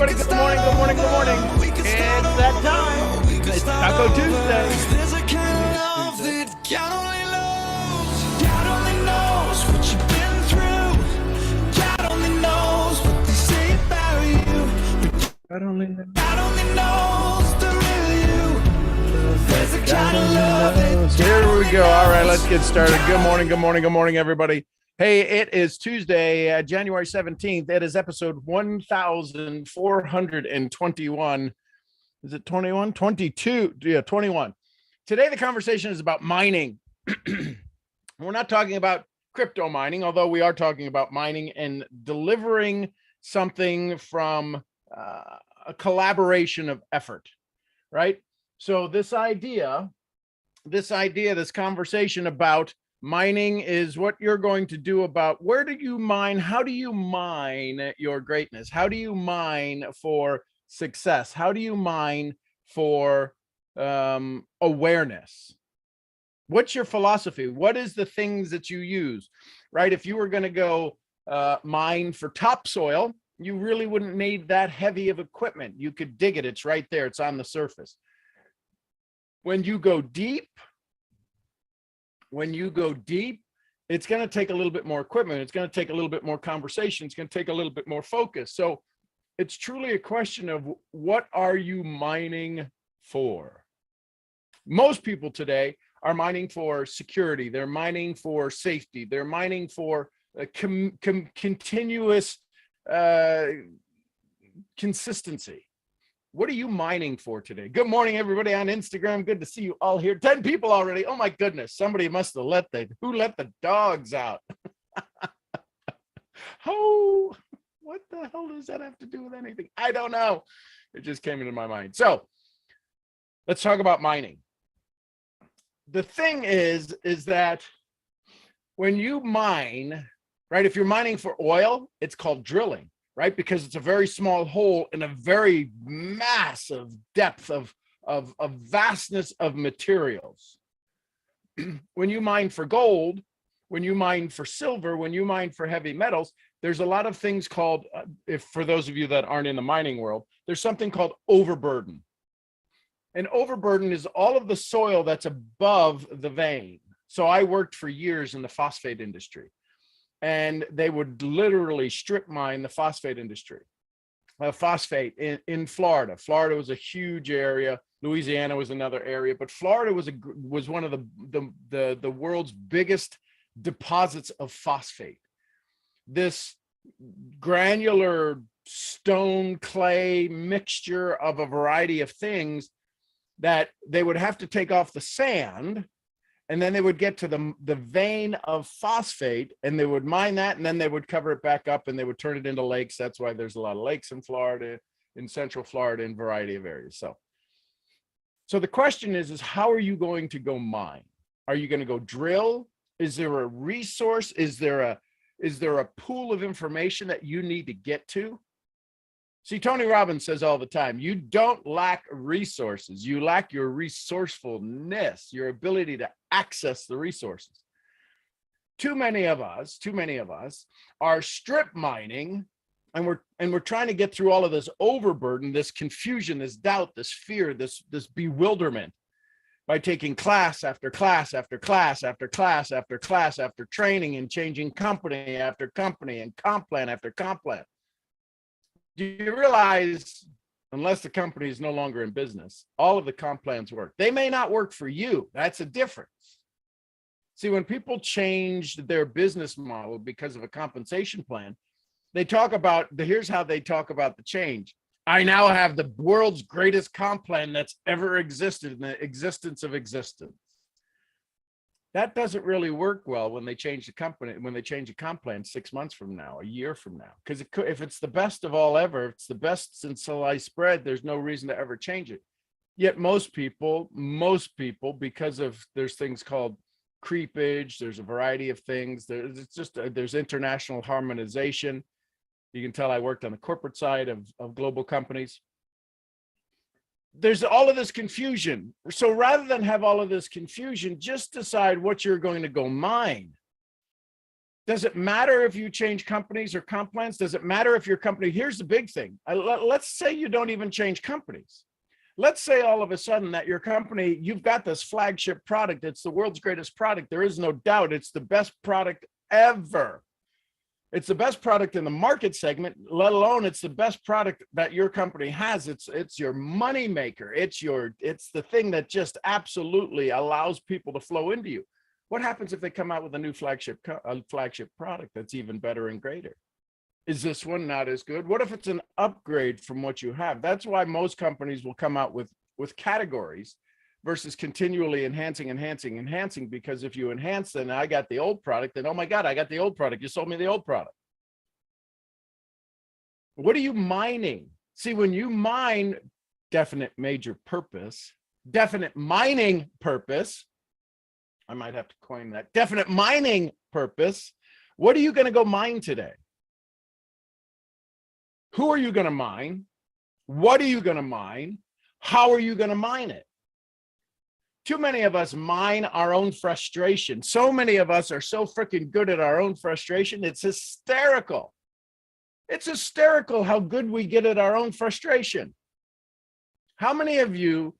everybody. Good morning, good morning, good morning. It's that time. It's Taco Tuesday. There's a kind of love that God only knows. God only knows what you've been through. God only knows what they say about you. God only knows. God only knows the real you. There's a kind of love that Here we go. All right, let's get started. Good morning, good morning, good morning, everybody. Hey, it is Tuesday, January 17th. It is episode 1421. Is it 21? 22. Yeah, 21. Today, the conversation is about mining. We're not talking about crypto mining, although we are talking about mining and delivering something from a collaboration of effort, right? So this conversation about mining is what you're going to do about where do you mine? How do you mine your greatness? How do you mine for success? How do you mine for awareness? What's your philosophy? What is the things that you use, right? If you were going to go mine for topsoil, you really wouldn't need that heavy of equipment. You could dig it. It's right there. It's on the surface. When you go deep, it's going to take a little bit more equipment. It's going to take a little bit more conversation. It's going to take a little bit more focus. So it's truly a question of what are you mining for? Most people today are mining for security. They're mining for safety. They're mining for continuous consistency. What are you mining for today? Good morning, everybody on Instagram. Good to see you all here. 10 people already. Oh my goodness. Somebody must have who let the dogs out? Oh, what the hell does that have to do with anything? I don't know. It just came into my mind. So let's talk about mining. The thing is that when you mine, right, if you're mining for oil, it's called drilling. Right? Because it's a very small hole in a very massive depth of vastness of materials. When you mine for gold, when you mine for silver, when you mine for heavy metals, there's a lot of things called, if for those of you that aren't in the mining world, there's something called overburden. And overburden is all of the soil that's above the vein. So I worked for years in the phosphate industry. And they would literally strip mine the phosphate industry. Phosphate in Florida. Florida was a huge area. Louisiana was another area, but Florida was one of the world's biggest deposits of phosphate. This granular stone clay mixture of a variety of things that they would have to take off the sand. And then they would get to the vein of phosphate and they would mine that and then they would cover it back up and they would turn it into lakes. That's why there's a lot of lakes in Florida, in Central Florida, in a variety of areas. So the question is how are you going to go mine? Are you going to go drill? Is there a resource? Is there a pool of information that you need to get to? See, Tony Robbins says all the time, you don't lack resources. You lack your resourcefulness, your ability to access the resources. Too many of us are strip mining and we're trying to get through all of this overburden, this confusion, this doubt, this fear, this bewilderment by taking class after class after class after class after class after training and changing company after company and comp plan after comp plan. Do you realize, unless the company is no longer in business, all of the comp plans work? They may not work for you. That's a difference. See, when people change their business model because of a compensation plan, they talk about, here's how they talk about the change. I now have the world's greatest comp plan that's ever existed in the existence of existence. That doesn't really work well when they change the company, when they change a comp plan 6 months from now, a year from now, because if it's the best of all ever, if it's the best since sliced bread, there's no reason to ever change it. Yet most people, because of there's things called creepage, there's a variety of things. There's international harmonization. You can tell I worked on the corporate side of global companies. There's all of this confusion. So rather than have all of this confusion, just decide what you're going to go mine. Does it matter if you change companies or comp plans? Does it matter if your company, here's the big thing. Let's say you don't even change companies. Let's say all of a sudden that your company, you've got this flagship product. It's the world's greatest product. There is no doubt it's the best product ever. It's the best product in the market segment, let alone it's the best product that your company has. It's your money maker. It's the thing that just absolutely allows people to flow into you. What happens if they come out with a new flagship product that's even better and greater? Is this one not as good? What if it's an upgrade from what you have? That's why most companies will come out with categories versus continually enhancing, because if you enhance, then I got the old product, then, oh my God, I got the old product. You sold me the old product. What are you mining? See, when you mine definite major purpose, definite mining purpose, I might have to coin that, definite mining purpose, what are you going to go mine today? Who are you going to mine? What are you going to mine? How are you going to mine it? Too many of us mine our own frustration. So many of us are so freaking good at our own frustration. It's hysterical. It's hysterical how good we get at our own frustration. How many of you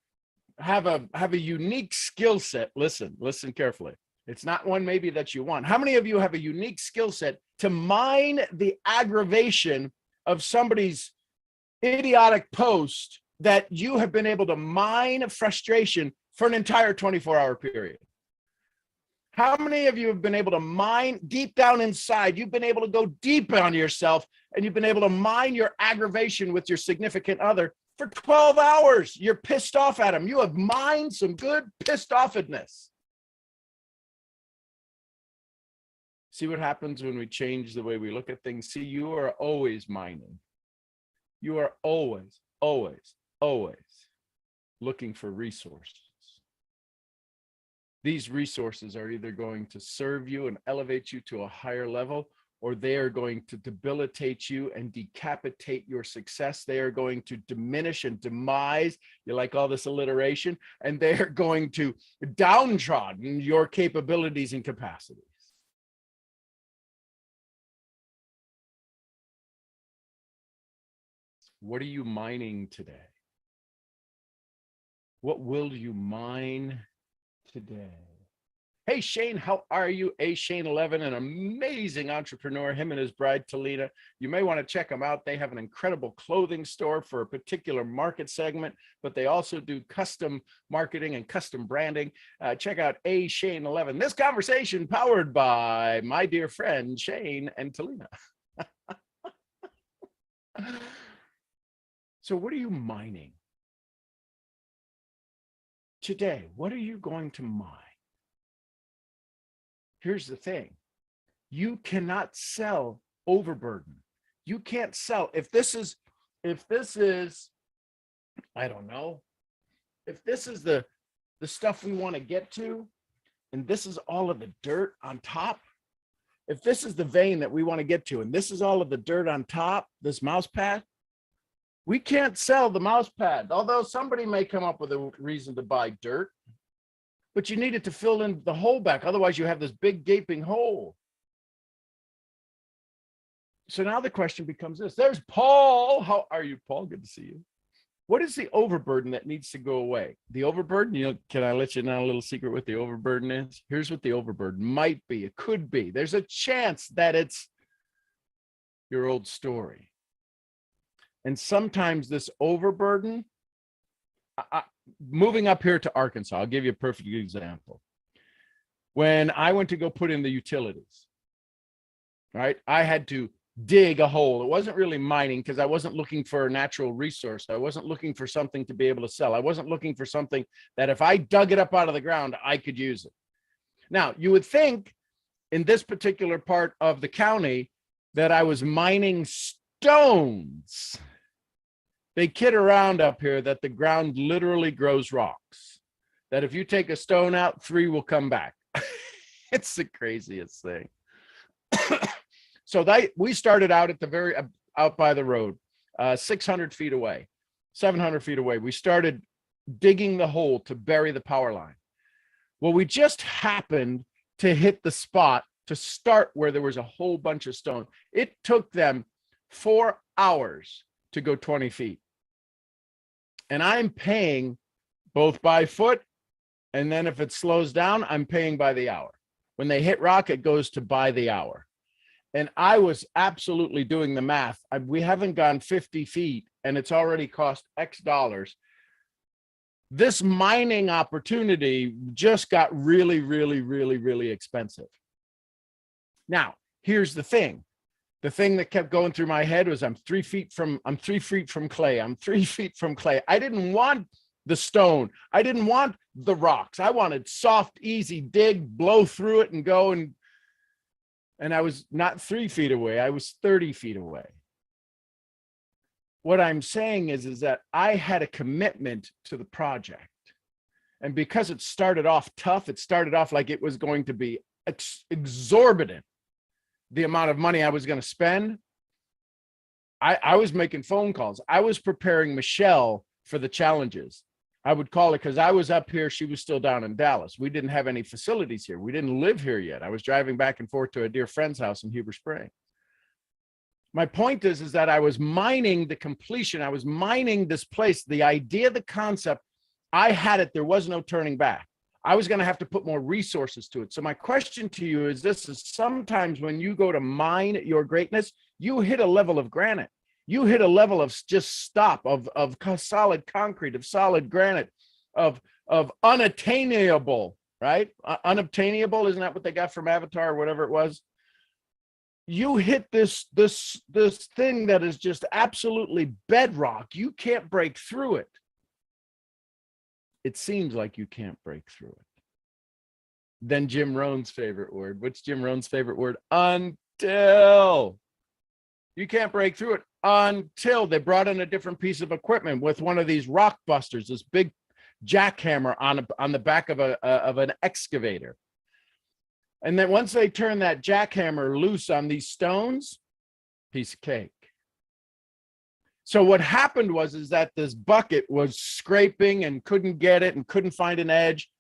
have a unique skill set? Listen carefully. It's not one maybe that you want. How many of you have a unique skill set to mine the aggravation of somebody's idiotic post that you have been able to mine frustration for an entire 24-hour period? How many of you have been able to mine deep down inside? You've been able to go deep on yourself and you've been able to mine your aggravation with your significant other for 12 hours. You're pissed off at them. You have mined some good pissed offedness. See what happens when we change the way we look at things? See, you are always mining. You are always looking for resources. These resources are either going to serve you and elevate you to a higher level, or they are going to debilitate you and decapitate your success. They are going to diminish and demise. You like all this alliteration? And they are going to downtrodden your capabilities and capacities. What are you mining today? What will you mine today? Hey, Shane, how are you? Shane11, an amazing entrepreneur, him and his bride, Talina. You may want to check them out. They have an incredible clothing store for a particular market segment, but they also do custom marketing and custom branding. Check out Shane11. This conversation powered by my dear friend, Shane and Talina. So what are you mining today? What are you going to mine? Here's the thing. You cannot sell overburden. You can't sell. If this is, I don't know, if this is the stuff we want to get to, and this is all of the dirt on top, if this is the vein that we want to get to, and this is all of the dirt on top, this mouse pad, we can't sell the mouse pad, although somebody may come up with a reason to buy dirt, but you need it to fill in the hole back. Otherwise, you have this big gaping hole. So now the question becomes this. There's Paul. How are you, Paul? Good to see you. What is the overburden that needs to go away? The overburden, can I let you know a little secret what the overburden is? Here's what the overburden might be. It could be. There's a chance that it's your old story. And sometimes this overburden, moving up here to Arkansas, I'll give you a perfect example. When I went to go put in the utilities, right, I had to dig a hole. It wasn't really mining because I wasn't looking for a natural resource. I wasn't looking for something to be able to sell. I wasn't looking for something that if I dug it up out of the ground, I could use it. Now, you would think in this particular part of the county that I was mining stones. They kid around up here that the ground literally grows rocks, that if you take a stone out, 3 will come back. It's the craziest thing. So we started out at the very out by the road, 600 feet away, 700 feet away. We started digging the hole to bury the power line. Well, we just happened to hit the spot to start where there was a whole bunch of stone. It took them 4 hours to go 20 feet. And I'm paying both by foot, and then if it slows down, I'm paying by the hour. When they hit rock, it goes to by the hour. And I was absolutely doing the math. We haven't gone 50 feet, and it's already cost X dollars. This mining opportunity just got really, really, really, really expensive. Now, here's the thing. The thing that kept going through my head was I'm 3 feet from clay. I'm 3 feet from clay. I didn't want the stone. I didn't want the rocks. I wanted soft, easy dig, blow through it and go. And I was not 3 feet away. I was 30 feet away. What I'm saying is that I had a commitment to the project. And because it started off tough, it started off like it was going to be exorbitant. The amount of money I was going to spend. I was making phone calls. I was preparing Michelle for the challenges. I would call her because I was up here. She was still down in Dallas. We didn't have any facilities here. We didn't live here yet. I was driving back and forth to a dear friend's house in Heber Springs. My point is that I was mining the completion. I was mining this place, the idea, the concept. I had it. There was no turning back. I was going to have to put more resources to it. So my question to you is this: is sometimes when you go to mine your greatness, you hit a level of granite. You hit a level of just stop, of solid concrete, of solid granite, of unattainable, right? Unobtainable, isn't that what they got from Avatar or whatever it was? You hit this thing that is just absolutely bedrock. You can't break through it. It seems like you can't break through it. Then Jim Rohn's favorite word. What's Jim Rohn's favorite word? Until. You can't break through it until they brought in a different piece of equipment with one of these rock busters, this big jackhammer on the back of an excavator. And then once they turn that jackhammer loose on these stones, piece of cake. So what happened was that this bucket was scraping and couldn't get it and couldn't find an edge.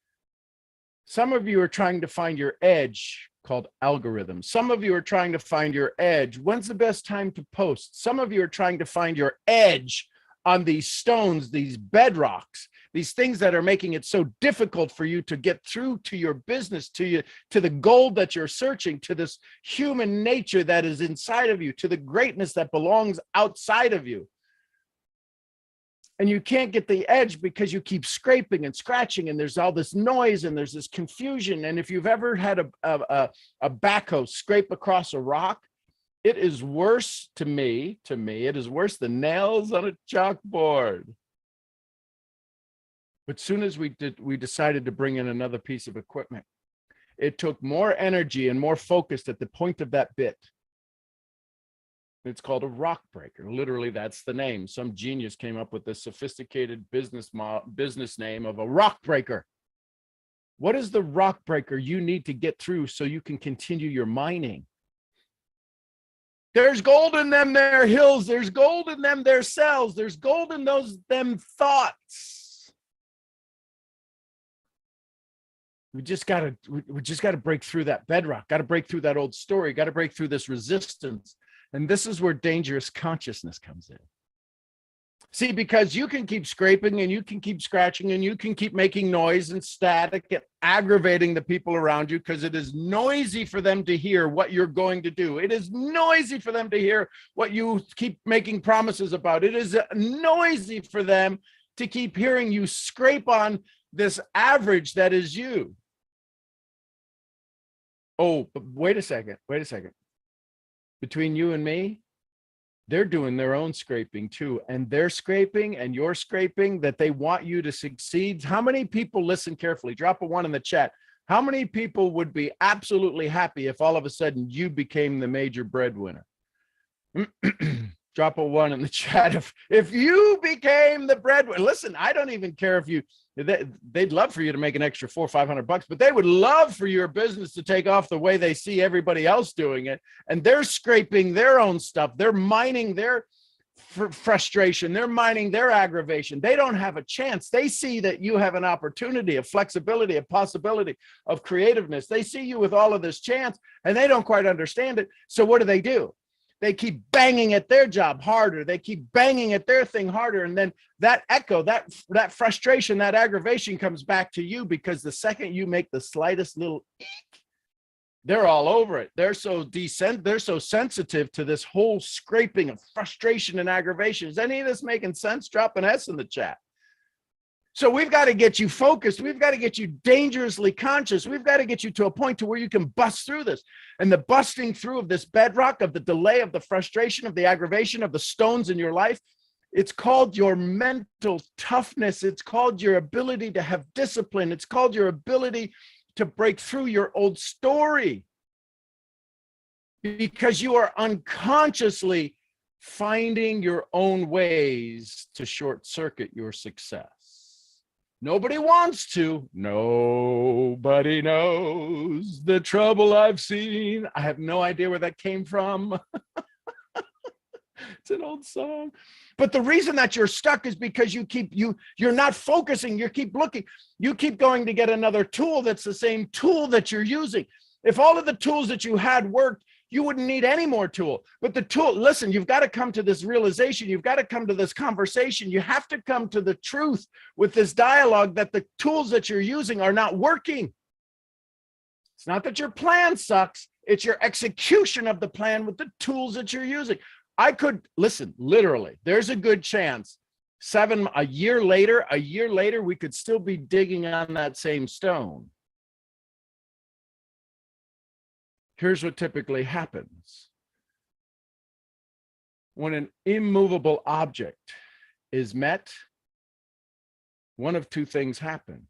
Some of you are trying to find your edge, called algorithms. Some of you are trying to find your edge. When's the best time to post? Some of you are trying to find your edge on these stones, these bedrocks, these things that are making it so difficult for you to get through to your business, to the gold that you're searching, to this human nature that is inside of you, to the greatness that belongs outside of you. And you can't get the edge because you keep scraping and scratching, and there's all this noise and there's this confusion. And if you've ever had a backhoe scrape across a rock, it is worse to me, it is worse than nails on a chalkboard. But soon as we decided to bring in another piece of equipment, it took more energy and more focused at the point of that bit. It's called a rock breaker. Literally, that's the name. Some genius came up with this sophisticated business name of a rock breaker. What is the rock breaker you need to get through so you can continue your mining? There's gold in them there hills. There's gold in them there cells. There's gold in them thoughts. We just gotta break through that bedrock. Got to break through that old story. Got to break through this resistance. And this is where dangerous consciousness comes in. See, because you can keep scraping and you can keep scratching and you can keep making noise and static and aggravating the people around you because it is noisy for them to hear what you're going to do. It is noisy for them to hear what you keep making promises about. It is noisy for them to keep hearing you scrape on this average that is you. Oh, but wait a second. Between you and me, they're doing their own scraping too. And they're scraping and you're scraping that they want you to succeed. How many people, listen carefully, drop a 1 in the chat. How many people would be absolutely happy if all of a sudden you became the major breadwinner? Drop a 1 in the chat. If you became the breadwinner, listen, I don't even care if they'd love for you to make an extra $400 or $500, but they would love for your business to take off the way they see everybody else doing it. And they're scraping their own stuff. They're mining frustration. They're mining their aggravation. They don't have a chance. They see that you have an opportunity, of flexibility, a possibility of creativeness. They see you with all of this chance and they don't quite understand it. So what do? They keep banging at their job harder. They keep banging at their thing harder. And then that echo, that frustration, that aggravation comes back to you, because the second you make the slightest little eek, they're all over it. They're so sensitive to this whole scraping of frustration and aggravation. Is any of this making sense? Drop an S in the chat. So we've got to get you focused. We've got to get you dangerously conscious. We've got to get you to a point to where you can bust through this. And the busting through of this bedrock, of the delay, of the frustration, of the aggravation, of the stones in your life, it's called your mental toughness. It's called your ability to have discipline. It's called your ability to break through your old story, because you are unconsciously finding your own ways to short circuit your success. Nobody wants to. Nobody knows the trouble I've seen. I have no idea where that came from. It's an old song. But the reason that you're stuck is because you're not focusing. You keep looking. You keep going to get another tool that's the same tool that you're using. If all of the tools that you had worked, you wouldn't need any more tool. But the tool, listen, you've got to come to this realization. You've got to come to this conversation. You have to come to the truth with this dialogue that the tools that you're using are not working. It's not that your plan sucks. It's your execution of the plan with the tools that you're using. I could, listen, literally, there's a good chance a year later, we could still be digging on that same stone. Here's what typically happens. When an immovable object is met, one of two things happen.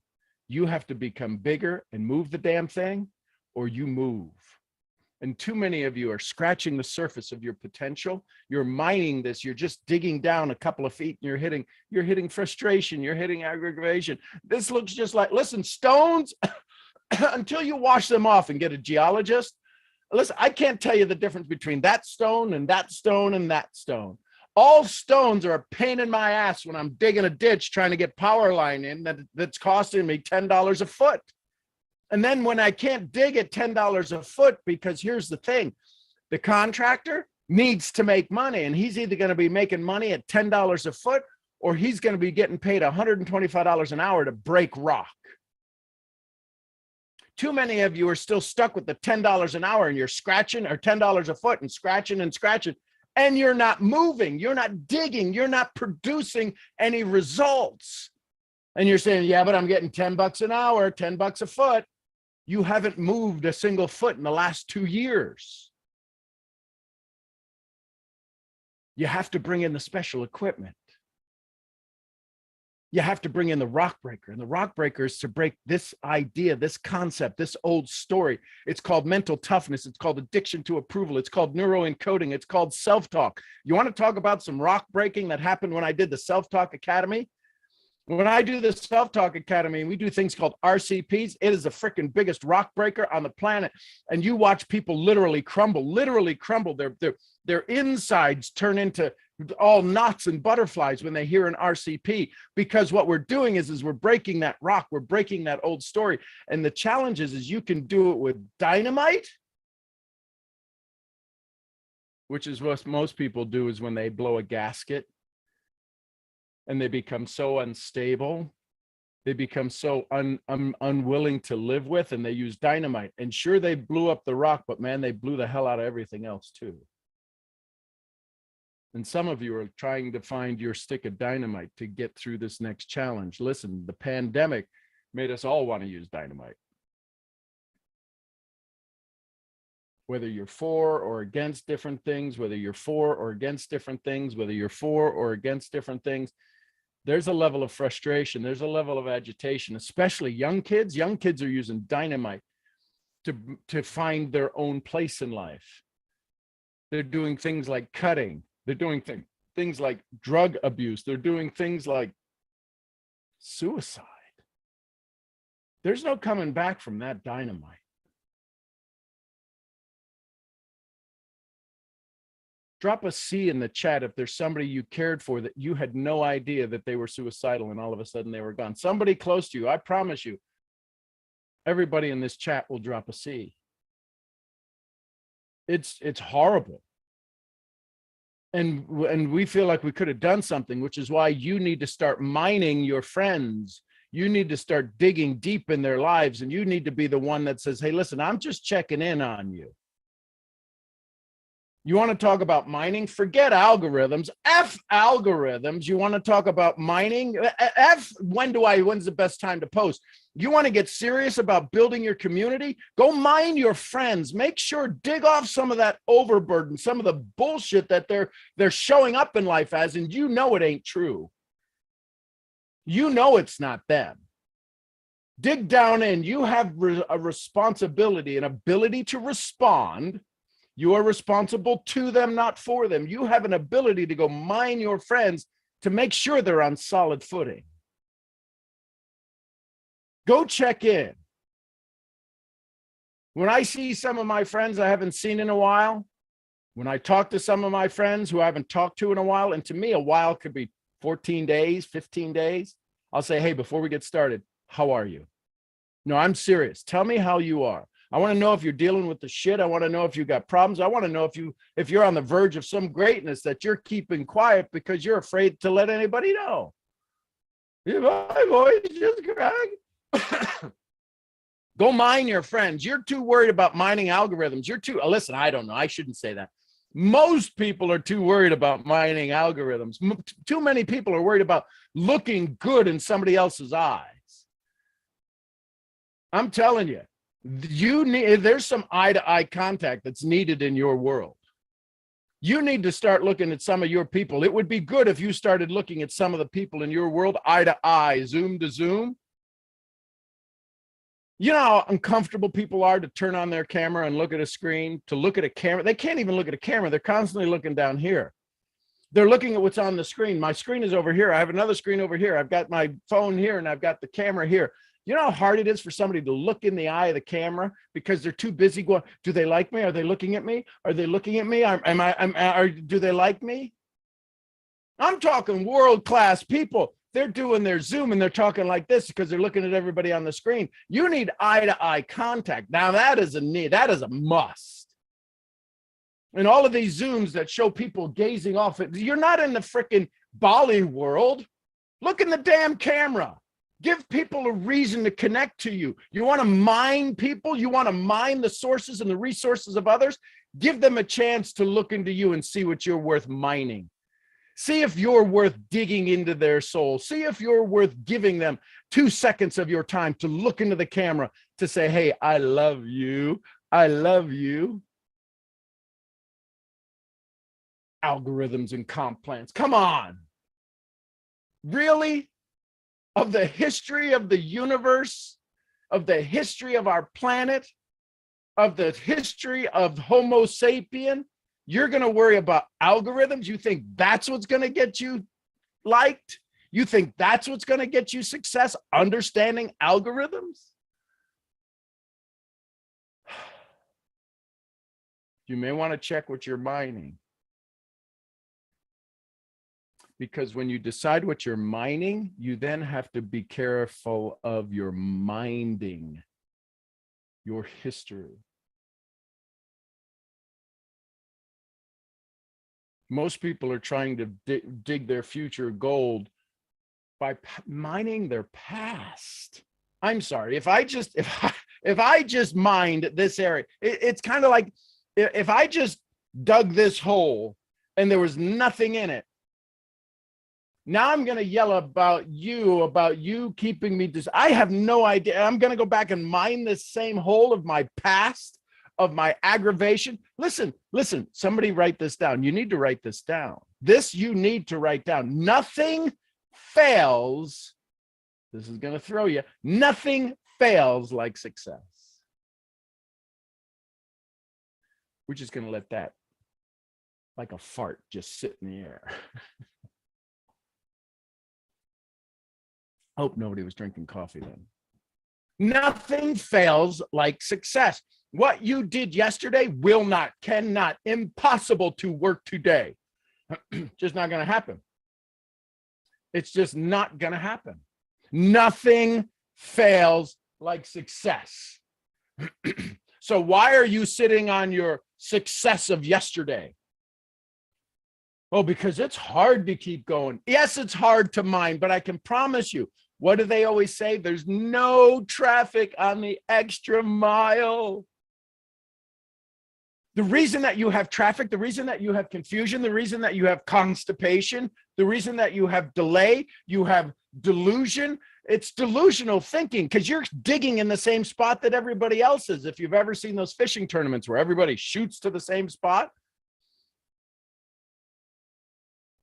You have to become bigger and move the damn thing, or you move. And too many of you are scratching the surface of your potential. You're mining this. You're just digging down a couple of feet and you're hitting frustration. You're hitting aggravation. This looks just like, listen, stones, until you wash them off and get a geologist. Listen, I can't tell you the difference between that stone and that stone and that stone. All stones are a pain in my ass when I'm digging a ditch trying to get power line in that's costing me $10 a foot. And then when I can't dig at $10 a foot, because here's the thing, the contractor needs to make money, and he's either going to be making money at $10 a foot, or he's going to be getting paid $125 an hour to break rock. Too many of you are still stuck with the $10 an hour, and you're scratching, or $10 a foot and scratching, and you're not moving, you're not digging, you're not producing any results. And you're saying, yeah, but I'm getting $10 an hour, $10 a foot. You haven't moved a single foot in the last 2 years. You have to bring in the special equipment. You have to bring in the rock breaker, and the rock breaker is to break this idea, this concept, this old story. It's called mental toughness. It's called addiction to approval. It's called neuroencoding. It's called self-talk. You want to talk about some rock breaking that happened when I did the Self-Talk Academy? When I do the Self-Talk Academy, we do things called RCPs. It is the freaking biggest rock breaker on the planet. And you watch people literally crumble. Their insides turn into all knots and butterflies when they hear an RCP, because what we're doing is we're breaking that rock. We're breaking that old story. And the challenge is you can do it with dynamite, which is what most people do is when they blow a gasket and they become so unstable, they become so unwilling to live with, and they use dynamite. And sure, they blew up the rock, but man, they blew the hell out of everything else too. And some of you are trying to find your stick of dynamite to get through this next challenge. Listen, the pandemic made us all want to use dynamite. Whether you're for or against different things, whether you're for or against different things, whether you're for or against different things, there's a level of frustration. There's a level of agitation, especially young kids. Young kids are using dynamite to find their own place in life. They're doing things like cutting. They're doing things like drug abuse. They're doing things like suicide. There's no coming back from that dynamite. Drop a C in the chat if there's somebody you cared for that you had no idea that they were suicidal and all of a sudden they were gone. Somebody close to you, I promise you, everybody in this chat will drop a C. It's horrible. And we feel like we could have done something, which is why you need to start mining your friends. You need to start digging deep in their lives, and you need to be the one that says, hey, listen, I'm just checking in on you. You want to talk about mining? Forget algorithms. F algorithms. You want to talk about mining? When's the best time to post? You want to get serious about building your community? Go mine your friends. Make sure, dig off some of that overburden, some of the bullshit that they're showing up in life as, and you know it ain't true. You know it's not them. Dig down in. You have a responsibility, an ability to respond. You are responsible to them, not for them. You have an ability to go mine your friends to make sure they're on solid footing. Go check in. When I see some of my friends I haven't seen in a while, when I talk to some of my friends who I haven't talked to in a while, and to me, a while could be 14 days, 15 days, I'll say, hey, before we get started, how are you? No, I'm serious. Tell me how you are. I want to know if you're dealing with the shit. I want to know if you got problems. I want to know if you're on the verge of some greatness that you're keeping quiet because you're afraid to let anybody know. My voice just cracked. Go mine your friends. You're too worried about mining algorithms. Listen, I don't know. I shouldn't say that. Most people are too worried about mining algorithms. Too many people are worried about looking good in somebody else's eyes. I'm telling you. There's some eye-to-eye contact that's needed in your world. You need to start looking at some of your people. It would be good if you started looking at some of the people in your world eye-to-eye, Zoom to Zoom. You know how uncomfortable people are to turn on their camera and look at a screen, to look at a camera. They can't even look at a camera. They're constantly looking down here. They're looking at what's on the screen. My screen is over here. I have another screen over here. I've got my phone here and I've got the camera here. You know how hard it is for somebody to look in the eye of the camera because they're too busy going, do they like me? Are they looking at me? Are they looking at me? Do they like me? I'm talking world-class people. They're doing their Zoom and they're talking like this because they're looking at everybody on the screen. You need eye-to-eye contact. Now that is a need. That is a must. And all of these Zooms that show people gazing off it, you're not in the freaking Bali world. Look in the damn camera. Give people a reason to connect to you. You want to mine people? You want to mine the sources and the resources of others? Give them a chance to look into you and see what you're worth mining. See if you're worth digging into their soul. See if you're worth giving them 2 seconds of your time to look into the camera to say, hey, I love you. I love you. Algorithms and comp plans. Come on. Really? Of the history of the universe, of the history of our planet, of the history of Homo sapien, you're going to worry about algorithms? You think that's what's going to get you liked? You think that's what's going to get you success? Understanding algorithms? You may want to check what you're mining. Because when you decide what you're mining, you then have to be careful of your minding, your history. Most people are trying to dig their future gold by mining their past. I'm sorry, if I just mined this area, it's kind of like if I just dug this hole and there was nothing in it. Now I'm going to yell about you keeping me. I have no idea. I'm going to go back and mine this same hole of my past, of my aggravation. Listen, somebody write this down. You need to write this down. You need to write down. Nothing fails. This is going to throw you. Nothing fails like success. We're just going to let that, like a fart, just sit in the air. Hope nobody was drinking coffee then. Nothing fails like success. What you did yesterday will not, cannot, impossible to work today. Just not going to happen. It's just not going to happen. Nothing fails like success. So why are you sitting on your success of yesterday? Oh, because it's hard to keep going. Yes, it's hard to mine, but I can promise you, what do they always say? There's no traffic on the extra mile. The reason that you have traffic, the reason that you have confusion, the reason that you have constipation, the reason that you have delay, you have delusion, it's delusional thinking because you're digging in the same spot that everybody else is. If you've ever seen those fishing tournaments where everybody shoots to the same spot,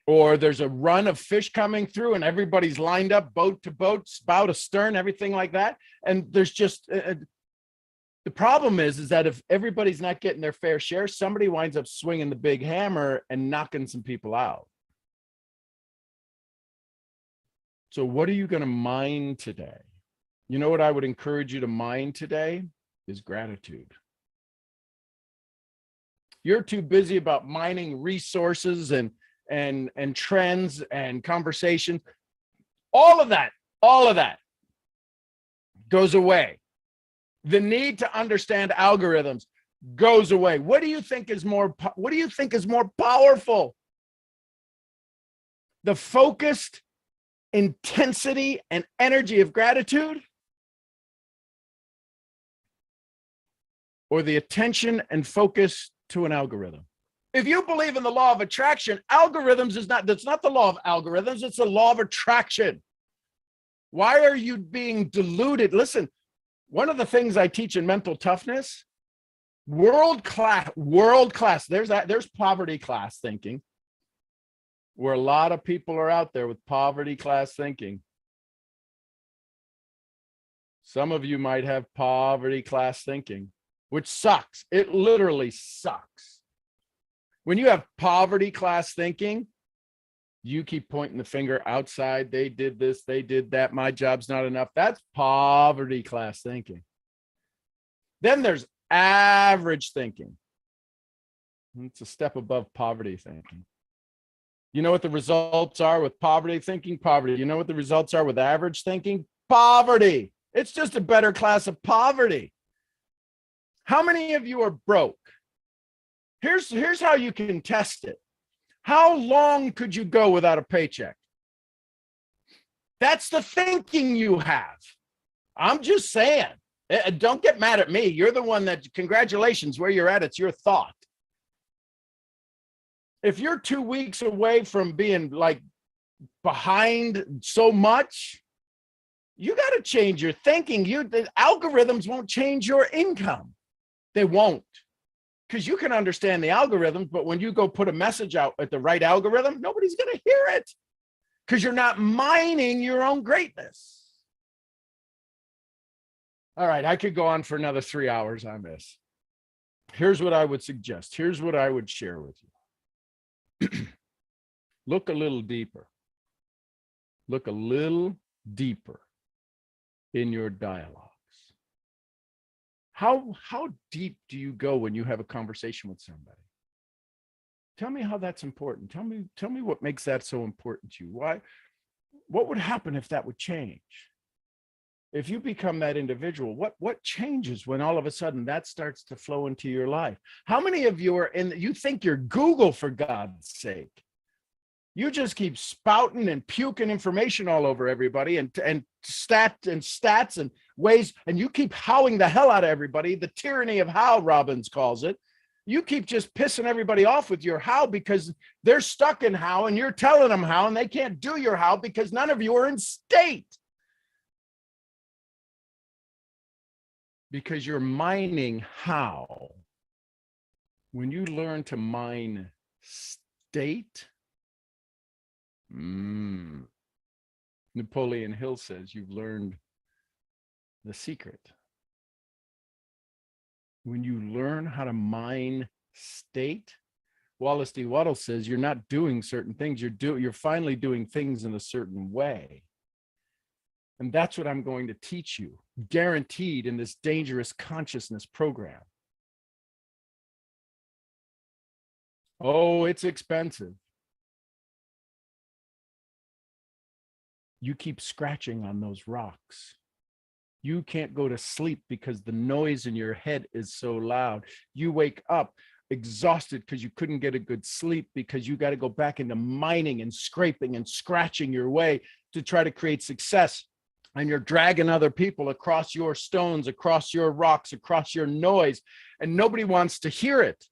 or there's a run of fish coming through and everybody's lined up boat to boat, spout astern, everything like that. And there's just the problem is that if everybody's not getting their fair share, somebody winds up swinging the big hammer and knocking some people out. So what are you going to mine today? You know what I would encourage you to mine today is gratitude. You're too busy about mining resources and trends and conversation. All of that goes away. The need to understand algorithms goes away. What do you think is more powerful? The focused intensity and energy of gratitude, or the attention and focus to an algorithm? If you believe in the law of attraction, that's not the law of algorithms, it's the law of attraction. Why are you being deluded? Listen, one of the things I teach in mental toughness, world class, there's poverty class thinking, where a lot of people are out there with poverty class thinking. Some of you might have poverty class thinking, which sucks. It literally sucks. When you have poverty class thinking, you keep pointing the finger outside. They did this, they did that. My job's not enough. That's poverty class thinking. Then there's average thinking. It's a step above poverty thinking. You know what the results are with poverty thinking? Poverty. You know what the results are with average thinking? Poverty. It's just a better class of poverty. How many of you are broke? Here's how you can test it. How long could you go without a paycheck? That's the thinking you have. I'm just saying. Don't get mad at me. You're the one that, congratulations, where you're at, it's your thought. If you're 2 weeks away from being like behind so much, you got to change your thinking. The algorithms won't change your income. They won't. Because you can understand the algorithms, but when you go put a message out at the right algorithm, nobody's going to hear it because you're not mining your own greatness. All right, I could go on for another 3 hours on this. Here's what I would suggest. Here's what I would share with you. Look a little deeper. Look a little deeper in your dialogue. How deep do you go when you have a conversation with somebody? Tell me how that's important. Tell me what makes that so important to you. Why? What would happen if that would change? If you become that individual, what changes when all of a sudden that starts to flow into your life? How many of you you think you're Google, for God's sake? You just keep spouting and puking information all over everybody and stats and ways, and you keep howling the hell out of everybody. The tyranny of how, Robbins calls it. You keep just pissing everybody off with your how because they're stuck in how and you're telling them how and they can't do your how because none of you are in state. Because you're mining how. When you learn to mine state, Napoleon Hill says you've learned the secret. When you learn how to mine state, Wallace D. Waddell says you're not doing certain things. You're finally doing things in a certain way. And that's what I'm going to teach you, guaranteed, in this Dangerous Consciousness program. Oh, it's expensive. You keep scratching on those rocks. You can't go to sleep because the noise in your head is so loud. You wake up exhausted because you couldn't get a good sleep because you got to go back into mining and scraping and scratching your way to try to create success. And you're dragging other people across your stones, across your rocks, across your noise, and nobody wants to hear it.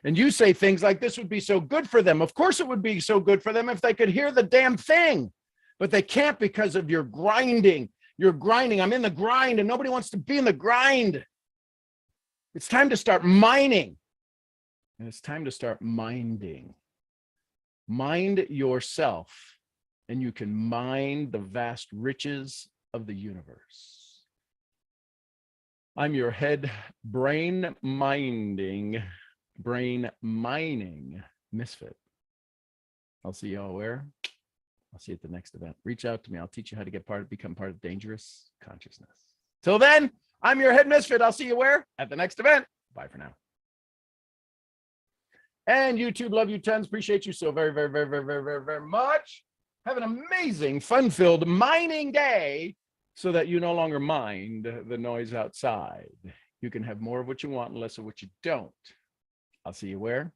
And you say things like, this would be so good for them. Of course it would be so good for them if they could hear the damn thing, but they can't because of your grinding. You're grinding. I'm in the grind and nobody wants to be in the grind. It's time to start mining. And it's time to start minding. Mind yourself, and you can mine the vast riches of the universe. I'm your head brain mining misfit. I'll see y'all where? I'll see you at the next event. Reach out to me. I'll teach you how to become part of dangerous consciousness. Till then, I'm your head misfit. I'll see you where? At the next event. Bye for now. And YouTube, love you tons. Appreciate you so very, very, very, very, very, very, very much. Have an amazing, fun-filled mining day so that you no longer mind the noise outside. You can have more of what you want and less of what you don't. I'll see you where?